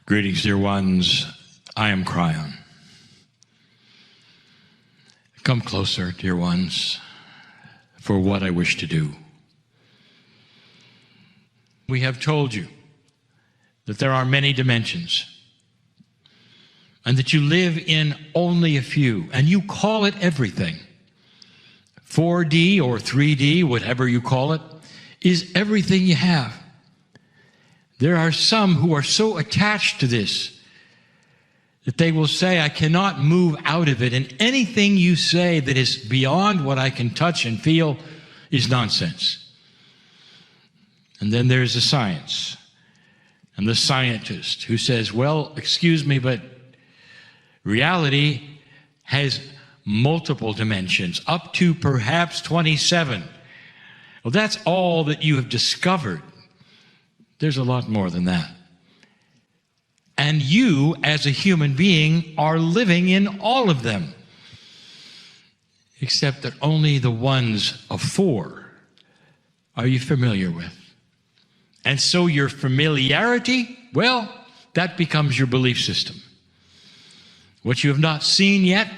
Greetings, dear ones. I am Kryon. Come closer, dear ones, for what I wish to do. We have told you that there are many dimensions and that you live in only a few, and you call it everything. 4D or 3D, whatever you call it, is everything you have. There are some who are so attached to this that they will say, I cannot move out of it, and anything you say that is beyond what I can touch and feel is nonsense. And then there's the science and the scientist who says, well, excuse me, but reality has multiple dimensions, up to perhaps 27. Well, that's all that you have discovered. There's a lot more than that. And you, as a human being, are living in all of them, except that only the ones of 4 are you familiar with. And so your familiarity, well, that becomes your belief system. What you have not seen yet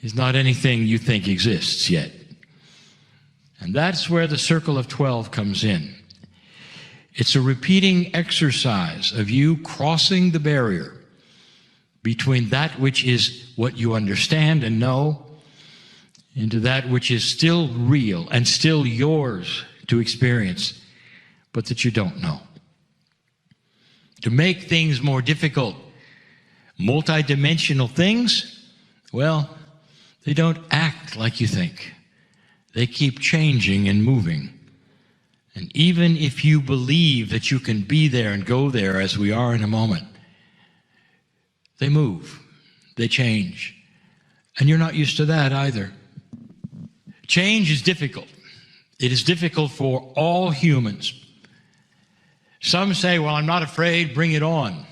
is not anything you think exists yet. And that's where the circle of 12 comes in. It's a repeating exercise of you crossing the barrier between that which is what you understand and know into that which is still real and still yours to experience, but that you don't know. To make things more difficult, multidimensional things, well, they don't act like you think. They keep changing and moving. And even if you believe that you can be there and go there as we are in a moment, they move, they change. And you're not used to that either. Change is difficult. It is difficult for all humans. Some say, well, I'm not afraid, bring it on.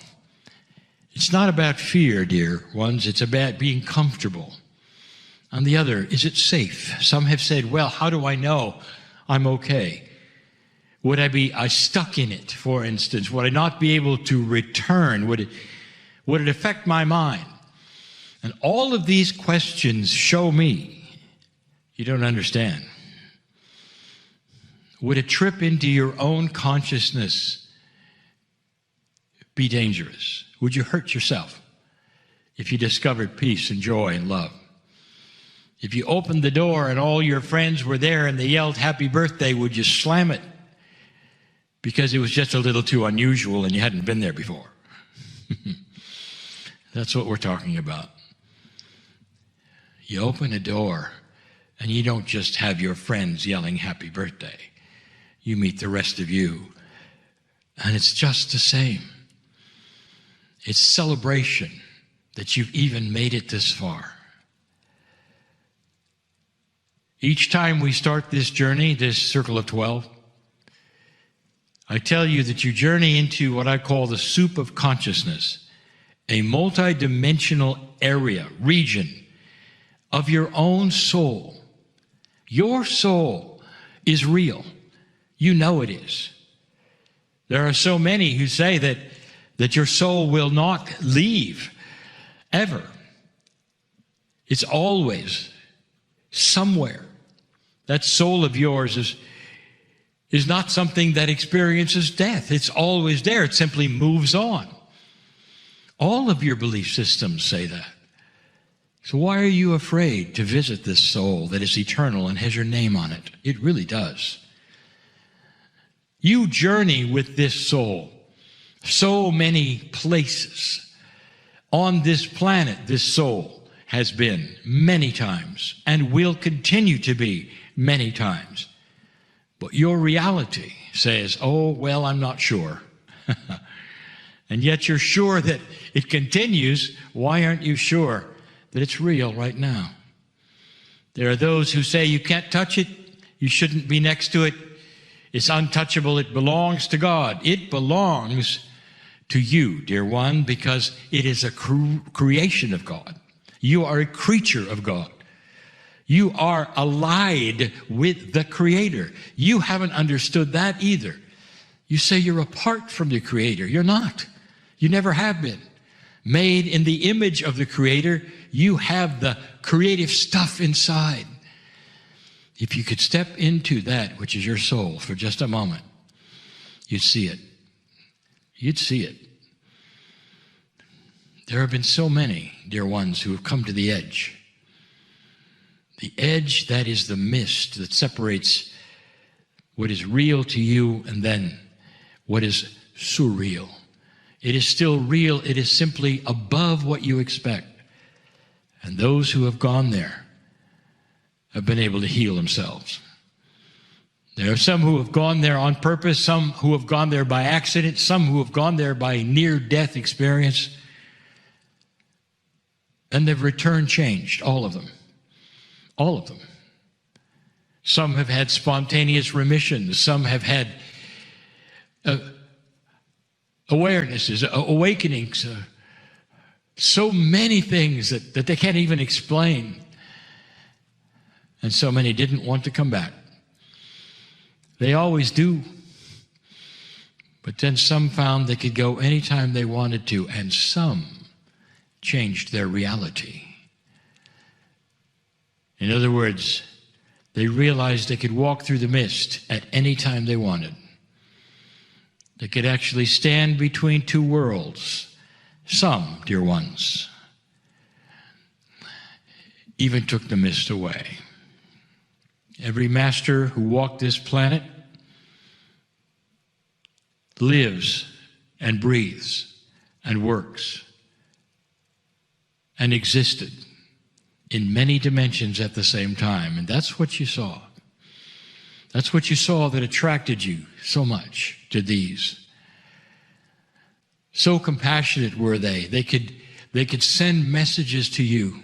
It's not about fear, dear ones. It's about being comfortable. On the other, is it safe? Some have said, well, how do I know I'm okay? Would I be stuck in it, for instance? Would I not be able to return? Would it affect my mind? And all of these questions show me you don't understand. Would a trip into your own consciousness be dangerous? Would you hurt yourself if you discovered peace and joy and love? If you opened the door and all your friends were there and they yelled happy birthday, would you slam it because it was just a little too unusual and you hadn't been there before? That's what we're talking about. You open a door and you don't just have your friends yelling happy birthday. You meet the rest of you and it's just the same. It's celebration that you've even made it this far. Each time we start this journey, this circle of 12, I tell you that you journey into what I call the soup of consciousness, a multidimensional area, region of your own soul. Your soul is real. You know it is. There are so many who say that your soul will not leave ever. It's always somewhere. That soul of yours is not something that experiences death. It's always there. It simply moves on. All of your belief systems say that. So why are you afraid to visit this soul that is eternal and has your name on it? It really does. You journey with this soul so many places. On this planet, this soul has been many times and will continue to be many times. But your reality says, oh, well, I'm not sure. And yet you're sure that it continues. Why aren't you sure that it's real right now? There are those who say you can't touch it, you shouldn't be next to it, it's untouchable, it belongs to God. It belongs to you, dear one, because it is a creation of God. You are a creature of God. You are allied with the Creator. You haven't understood that either. You say you're apart from the Creator. You're not. You never have been. Made in the image of the Creator, you have the creative stuff inside. If you could step into that which is your soul for just a moment, you'd see it. You'd see it. There have been so many, dear ones, who have come to the edge. The edge that is the mist that separates what is real to you and then what is surreal. It is still real. It is simply above what you expect. And those who have gone there have been able to heal themselves. There are some who have gone there on purpose, some who have gone there by accident, some who have gone there by near-death experience, and they've returned changed, all of them. All of them. Some have had spontaneous remissions. Some have had awarenesses, awakenings, so many things that they can't even explain. And so many didn't want to come back. They always do. But then some found they could go anytime they wanted to, and some changed their reality. In other words, they realized they could walk through the mist at any time they wanted. They could actually stand between two worlds. Some, dear ones, even took the mist away. Every master who walked this planet lives and breathes and works and existed in many dimensions at the same time. And that's what you saw. That's what you saw that attracted you so much to these. So compassionate were they. They could send messages to you.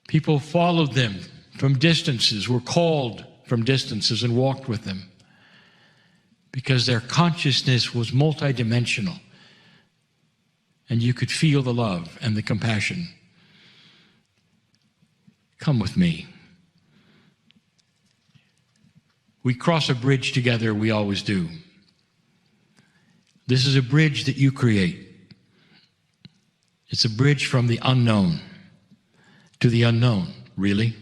People followed them from distances, were called from distances and walked with them because their consciousness was multidimensional and you could feel the love and the compassion. Come with me. We cross a bridge together, we always do. This is a bridge that you create. It's a bridge from the unknown to the unknown, really.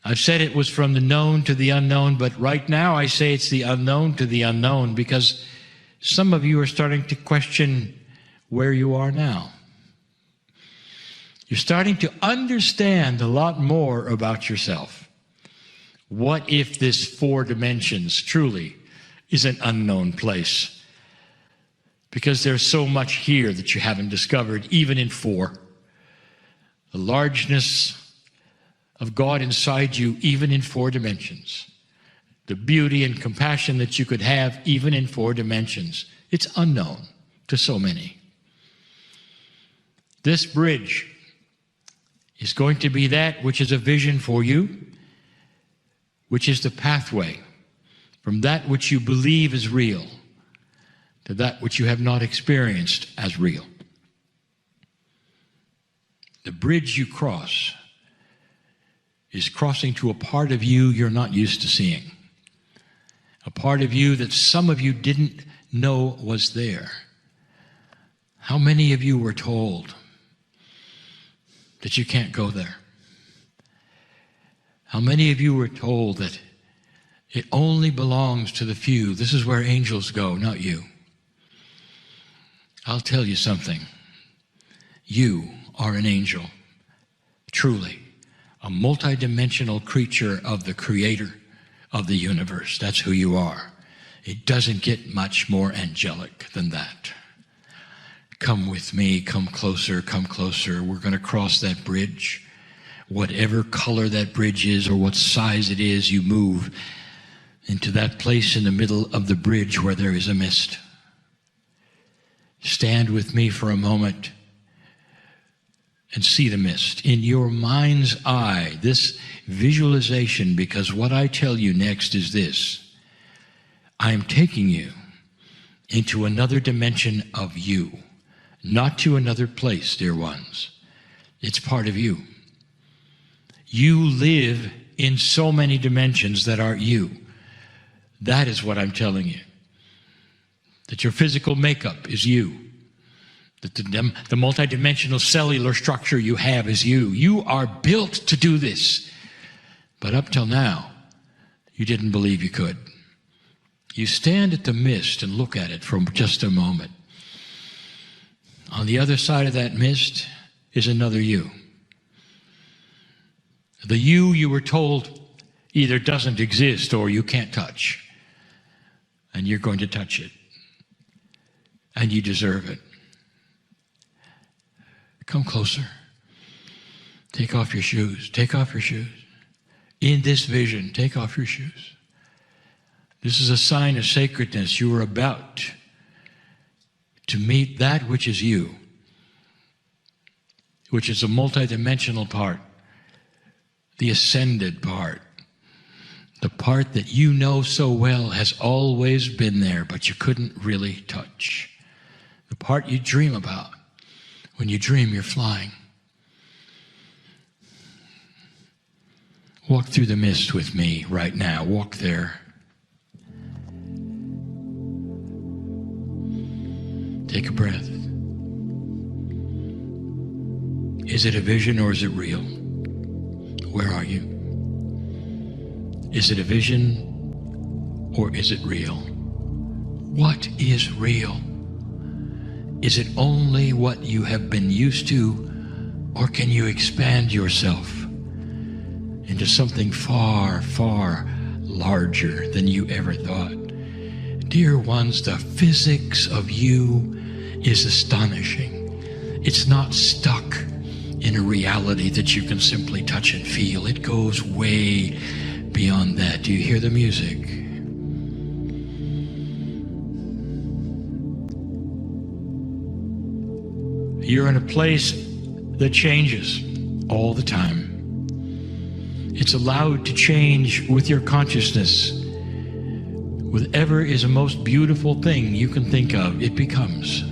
I've said it was from the known to the unknown, but right now I say it's the unknown to the unknown because some of you are starting to question where you are now. You're starting to understand a lot more about yourself. What if this 4 dimensions truly is an unknown place? Because there's so much here that you haven't discovered, even in 4. The largeness of God inside you, even in 4 dimensions. The beauty and compassion that you could have, even in 4 dimensions. It's unknown to so many. This bridge is going to be that which is a vision for you, which is the pathway from that which you believe is real to that which you have not experienced as real. The bridge you cross is crossing to a part of you you're not used to seeing. A part of you that some of you didn't know was there. How many of you were told that you can't go there? How many of you were told that it only belongs to the few? This is where angels go, not you. I'll tell you something. You are an angel, truly. A multidimensional creature of the Creator of the universe. That's who you are. It doesn't get much more angelic than that. Come with me, come closer, come closer. We're going to cross that bridge. Whatever color that bridge is or what size it is, you move into that place in the middle of the bridge where there is a mist. Stand with me for a moment and see the mist. In your mind's eye, this visualization, because what I tell you next is this. I am taking you into another dimension of you, not to another place, dear ones. It's part of you. You live in so many dimensions that are you. That is what I'm telling you. that your physical makeup is you, that the multidimensional cellular structure you have is you. You are built to do this. But up till now, you didn't believe you could. You stand at the mist and look at it for just a moment. On the other side of that mist is another you. The you were told either doesn't exist or you can't touch. And you're going to touch it. And you deserve it. Come closer. Take off your shoes. Take off your shoes. In this vision, take off your shoes. This is a sign of sacredness. You are about to meet that which is you, which is a multidimensional part, the ascended part, the part that you know so well has always been there, but you couldn't really touch. The part you dream about. When you dream, you're flying. Walk through the mist with me right now. Walk there. Take a breath. Is it a vision or is it real? Where are you? Is it a vision or is it real? What is real? Is it only what you have been used to, or can you expand yourself into something far, far larger than you ever thought? Dear ones, the physics of you is astonishing. It's not stuck in a reality that you can simply touch and feel. It goes way beyond that. Do you hear the music? You're in a place that changes all the time. It's allowed to change with your consciousness. Whatever is the most beautiful thing you can think of, it becomes.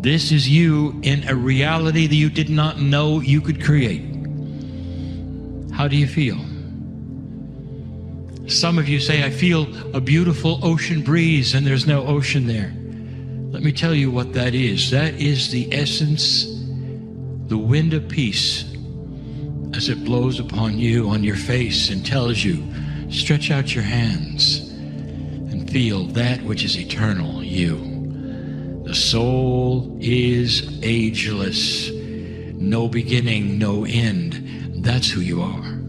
This is you in a reality that you did not know you could create. How do you feel? Some of you say, I feel a beautiful ocean breeze, and there's no ocean there. Let me tell you what that is. That is the essence, the wind of peace, as it blows upon you, on your face, and tells you, stretch out your hands and feel that which is eternal, you. The soul is ageless, no beginning, no end. That's who you are.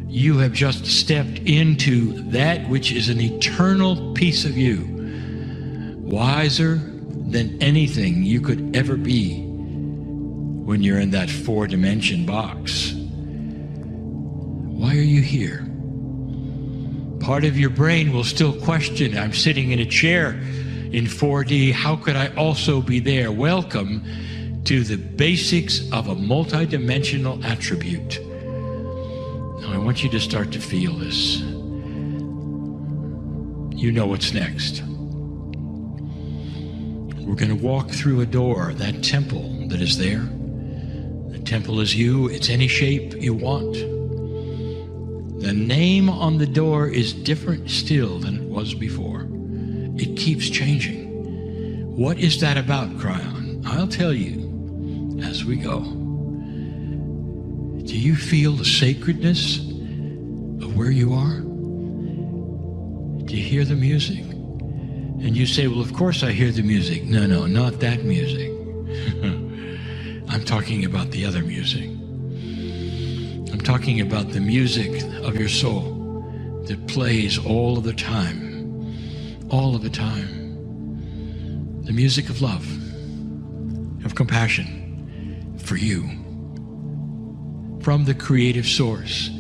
You have just stepped into that which is an eternal piece of you, wiser than anything you could ever be when you're in that 4-dimension box. Why are you here? Part of your brain will still question, I'm sitting in a chair in 4D, how could I also be there? Welcome to the basics of a multidimensional attribute. Now I want you to start to feel this. You know what's next. We're going to walk through a door, that temple that is there. The temple is you. It's any shape you want. The name on the door is different still than it was before. It keeps changing. What is that about, Kryon? I'll tell you as we go. Do you feel the sacredness of where you are? Do you hear the music? And you say, well, of course I hear the music. No, not that music. I'm talking about the other music. I'm talking about the music of your soul that plays all of the time. All of the time. The music of love, of compassion for you. From the creative source.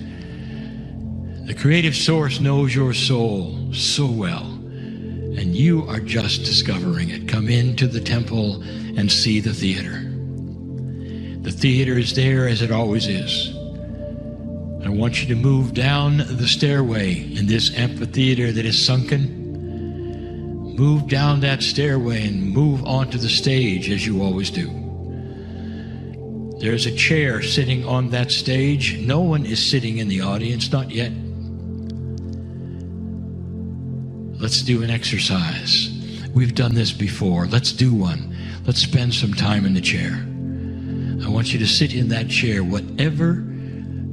The creative source knows your soul so well, and you are just discovering it. Come into the temple and see the theater. The theater is there as it always is. I want you to move down the stairway in this amphitheater that is sunken. Move down that stairway and move onto the stage as you always do. There's a chair sitting on that stage. No one is sitting in the audience, not yet. Let's do an exercise. We've done this before. Let's do one. Let's spend some time in the chair. I want you to sit in that chair, whatever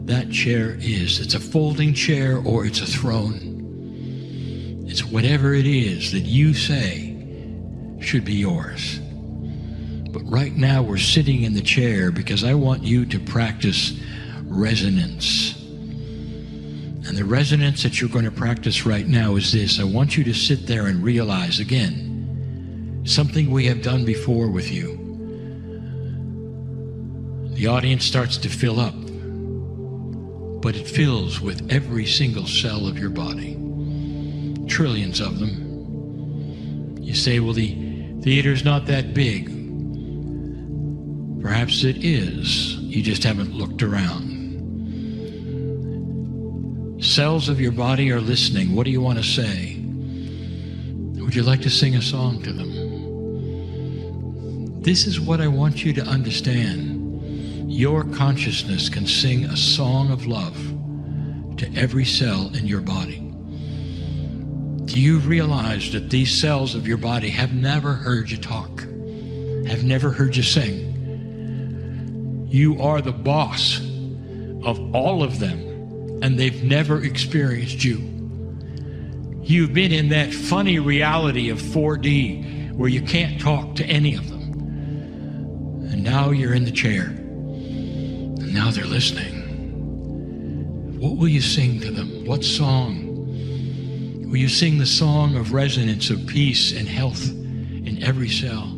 that chair is. It's a folding chair or it's a throne. It's whatever it is that you say should be yours. But right now we're sitting in the chair because I want you to practice resonance. And the resonance that you're going to practice right now is this. I want you to sit there and realize, again, something we have done before with you. The audience starts to fill up, but it fills with every single cell of your body. Trillions of them. You say, well, the theater's not that big. Perhaps it is. You just haven't looked around. Cells of your body are listening. What do you want to say? Would you like to sing a song to them? This is what I want you to understand. Your consciousness can sing a song of love to every cell in your body. Do you realize that these cells of your body have never heard you talk, have never heard you sing? You are the boss of all of them, and they've never experienced you. You've been in that funny reality of 4D where you can't talk to any of them. And now you're in the chair, and now they're listening. What will you sing to them? What song? Will you sing the song of resonance, of peace and health in every cell?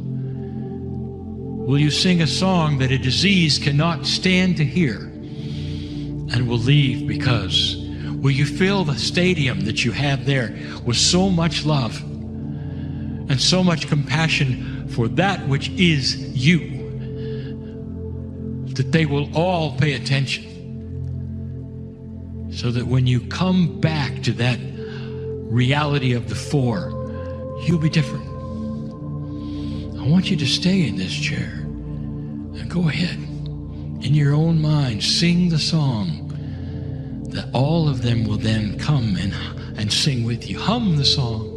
Will you sing a song that a disease cannot stand to hear and will leave because? Will you fill the stadium that you have there with so much love and so much compassion for that which is you, that they will all pay attention, so that when you come back to that reality of the four, you'll be different. I want you to stay in this chair and go ahead, in your own mind, sing the song that all of them will then come and sing with you. Hum the song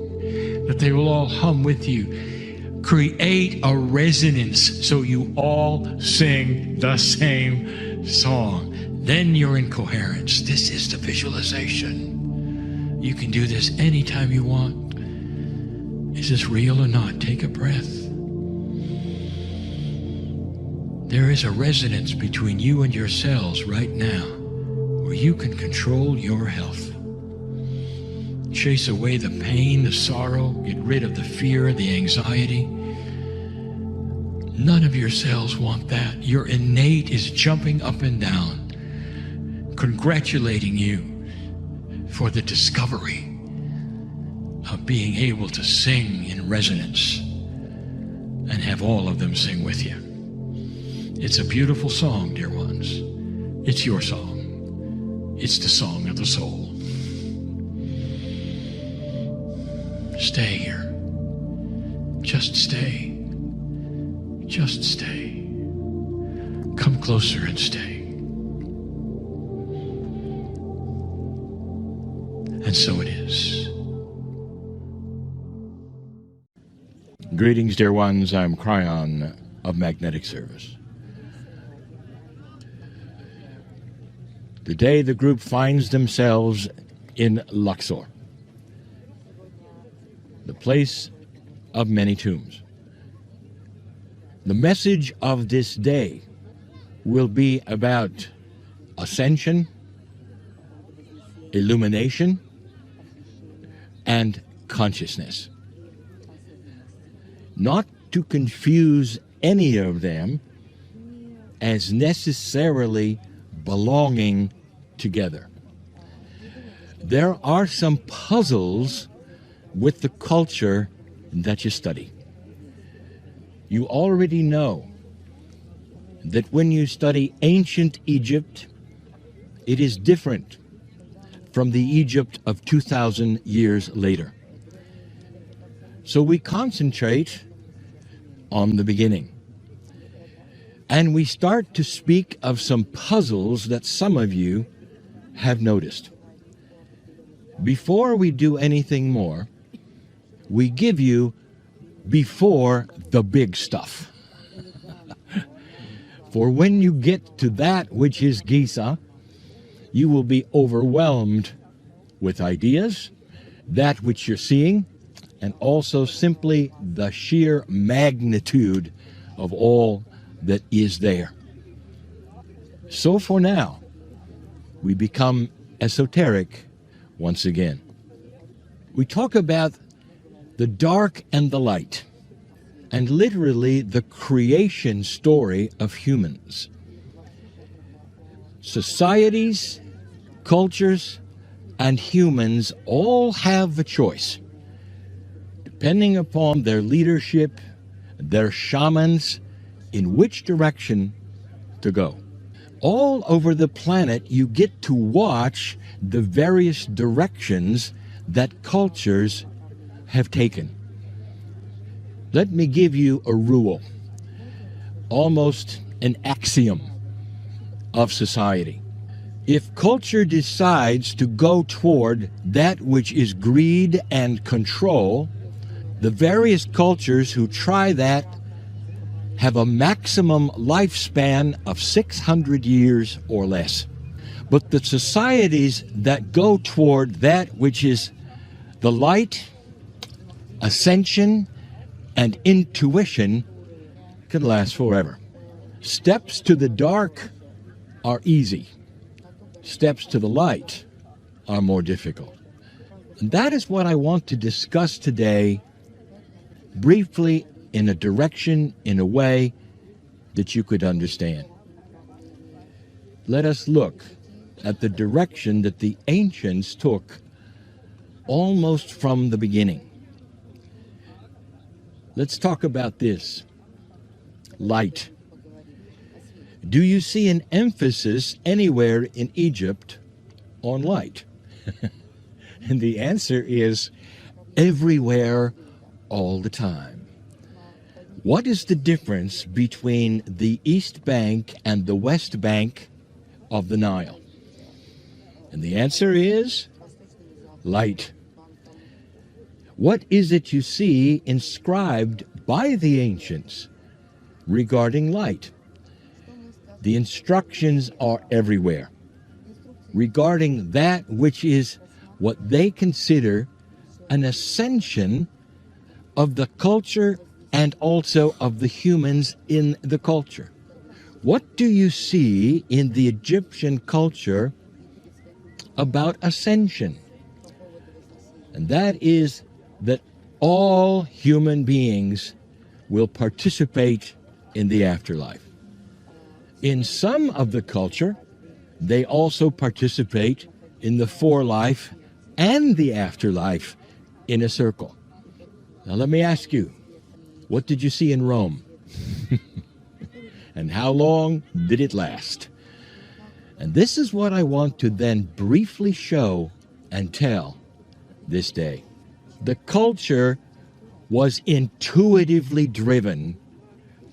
that they will all hum with you. Create a resonance so you all sing the same song. Then you're in coherence. This is the visualization. You can do this anytime you want. Is this real or not? Take a breath. There is a resonance between you and your cells right now where you can control your health. Chase away the pain, the sorrow, get rid of the fear, the anxiety. None of your cells want that. Your innate is jumping up and down, congratulating you for the discovery of being able to sing in resonance and have all of them sing with you. It's a beautiful song, dear ones. It's your song. It's the song of the soul. Stay here. Just stay. Just stay. Come closer and stay. And so it is. Greetings, dear ones. I'm Kryon of Magnetic Service. Today, the group finds themselves in Luxor, the place of many tombs. The message of this day will be about ascension, illumination, and consciousness. Not to confuse any of them as necessarily belonging together. There are some puzzles with the culture that you study. You already know that when you study ancient Egypt, it is different from the Egypt of 2,000 years later. So we concentrate on the beginning. And we start to speak of some puzzles that some of you have noticed. Before we do anything more, we give you before the big stuff. For when you get to that which is Giza, you will be overwhelmed with ideas, that which you're seeing, and also simply the sheer magnitude of all that is there. So for now, we become esoteric once again. We talk about the dark and the light, and literally the creation story of humans. Societies, cultures, and humans all have a choice, depending upon their leadership, their shamans, in which direction to go. All over the planet, you get to watch the various directions that cultures have taken. Let me give you a rule, almost an axiom of society. If culture decides to go toward that which is greed and control, the various cultures who try that have a maximum lifespan of 600 years or less. But the societies that go toward that which is the light, ascension, and intuition can last forever. Steps to the dark are easy. Steps to the light are more difficult. And that is what I want to discuss today, briefly, in a direction, in a way that you could understand. Let us look at the direction that the ancients took almost from the beginning. Let's talk about this. Light. Do you see an emphasis anywhere in Egypt on light? And the answer is everywhere, all the time. What is the difference between the East Bank and the West Bank of the Nile? And the answer is light. What is it you see inscribed by the ancients regarding light? The instructions are everywhere regarding that which is what they consider an ascension of the culture and also of the humans in the culture. What do you see in the Egyptian culture about ascension? And that is that all human beings will participate in the afterlife. In some of the culture, they also participate in the forelife and the afterlife in a circle. Now let me ask you, what did you see in Rome? And how long did it last? And this is what I want to then briefly show and tell this day. The culture was intuitively driven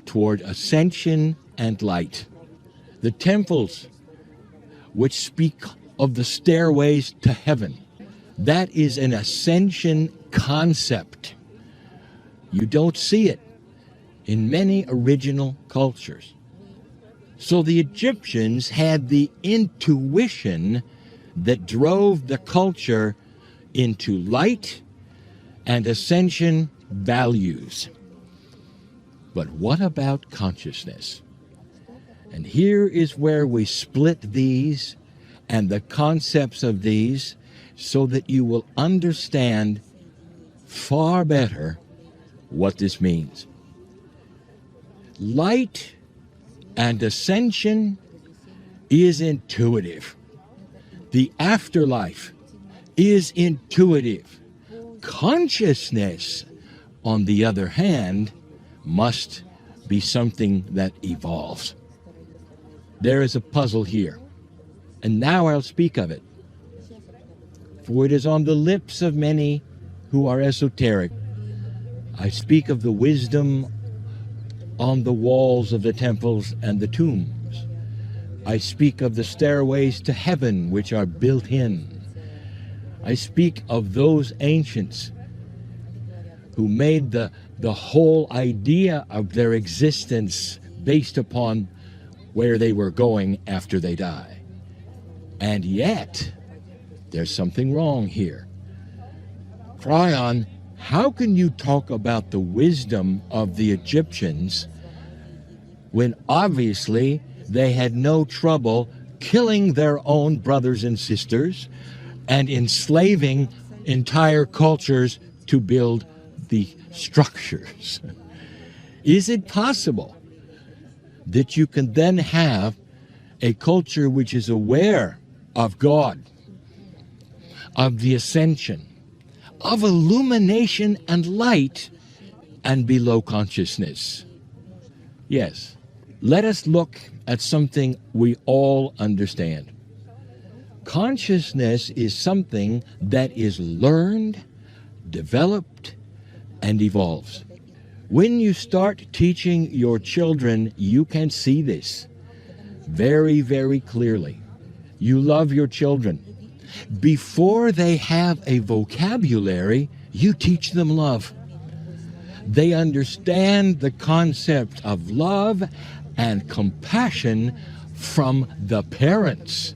toward ascension and light. The temples, which speak of the stairways to heaven, that is an ascension concept. You don't see it in many original cultures. So the Egyptians had the intuition that drove the culture into light and ascension values. But what about consciousness? And here is where we split these and the concepts of these so that you will understand far better what this means. Light and ascension is intuitive. The afterlife is intuitive. Consciousness, on the other hand, must be something that evolves. There is a puzzle here, and now I'll speak of it. For it is on the lips of many who are esoteric. I speak of the wisdom on the walls of the temples and the tombs. I speak of the stairways to heaven which are built in. I speak of those ancients who made the the whole idea of their existence based upon where they were going after they die. And yet, there's something wrong here. Kryon, how can you talk about the wisdom of the Egyptians when obviously they had no trouble killing their own brothers and sisters and enslaving entire cultures to build the structures? Is it possible that you can then have a culture which is aware of God, of the ascension, of illumination and light, and be low consciousness? Yes, let us look at something we all understand. Consciousness is something that is learned, developed, and evolves. When you start teaching your children, you can see this very, very clearly. You love your children. Before they have a vocabulary, you teach them love. They understand the concept of love and compassion from the parents.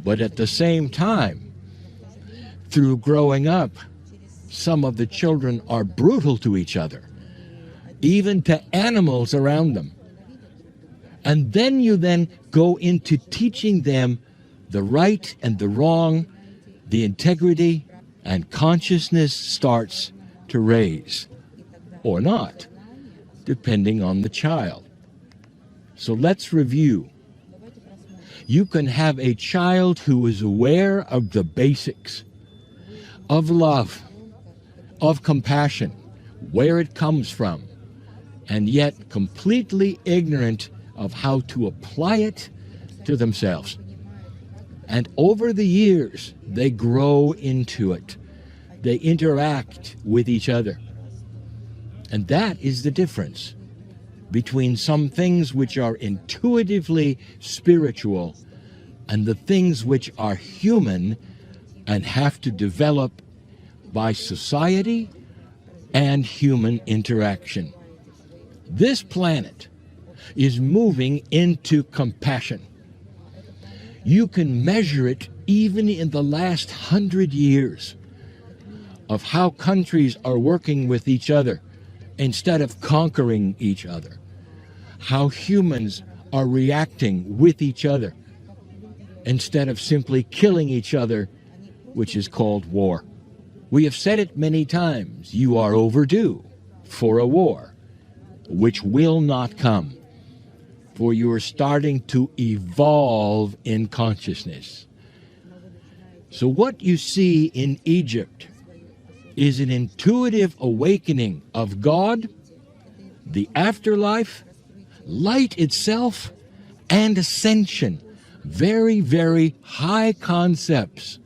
But at the same time, through growing up, some of the children are brutal to each other, even to animals around them. And then you go into teaching them the right and the wrong, the integrity, and consciousness starts to raise, or not, depending on the child. So let's review. You can have a child who is aware of the basics, of love, of compassion, where it comes from, and yet completely ignorant of how to apply it to themselves. And over the years, they grow into it. They interact with each other. And that is the difference between some things which are intuitively spiritual and the things which are human and have to develop by society and human interaction. This planet is moving into compassion. You can measure it even in the last 100 years of how countries are working with each other instead of conquering each other, how humans are reacting with each other instead of simply killing each other, which is called war. We have said it many times, you are overdue for a war, which will not come, for you are starting to evolve in consciousness. So what you see in Egypt is an intuitive awakening of God, the afterlife, light itself, and ascension. Very, very high concepts.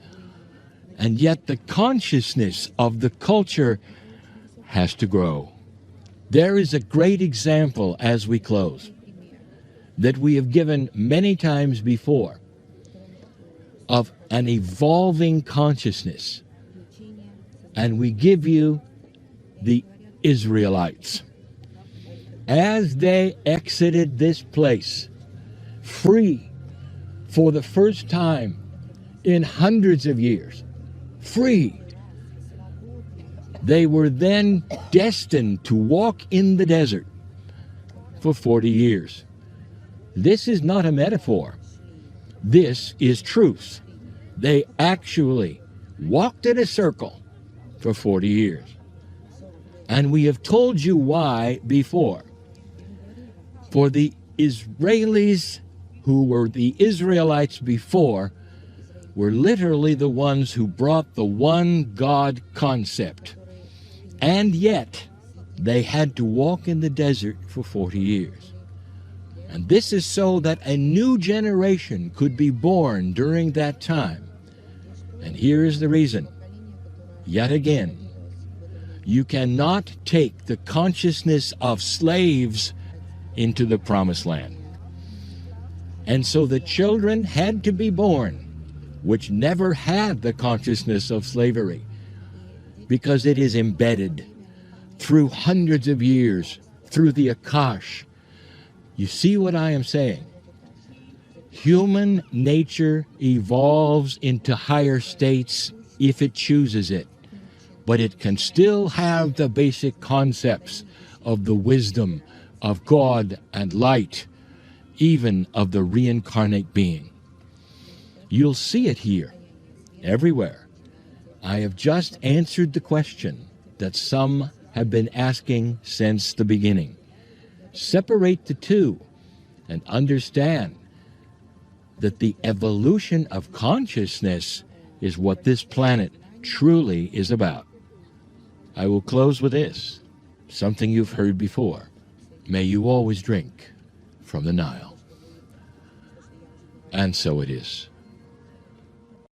And yet the consciousness of the culture has to grow. There is a great example as we close that we have given many times before of an evolving consciousness. And we give you the Israelites. As they exited this place, free for the first time in hundreds of years, free, they were then destined to walk in the desert for 40 years. This is not a metaphor. This is truth. They actually walked in a circle for 40 years. And we have told you why before. For the Israelis who were the Israelites before were literally the ones who brought the one God concept. And yet, they had to walk in the desert for 40 years. And this is so that a new generation could be born during that time. And here is the reason. Yet again, you cannot take the consciousness of slaves into the promised land. And so the children had to be born, which never had the consciousness of slavery, because it is embedded. through hundreds of years, through the Akash. You see what I am saying? Human nature evolves into higher states if it chooses it, but it can still have the basic concepts of the wisdom of God and light, even of the reincarnate being. You'll see it here, everywhere. I have just answered the question that some have been asking since the beginning. Separate the two and understand that the evolution of consciousness is what this planet truly is about. I will close with this, something you've heard before. May you always drink from the Nile. And so it is.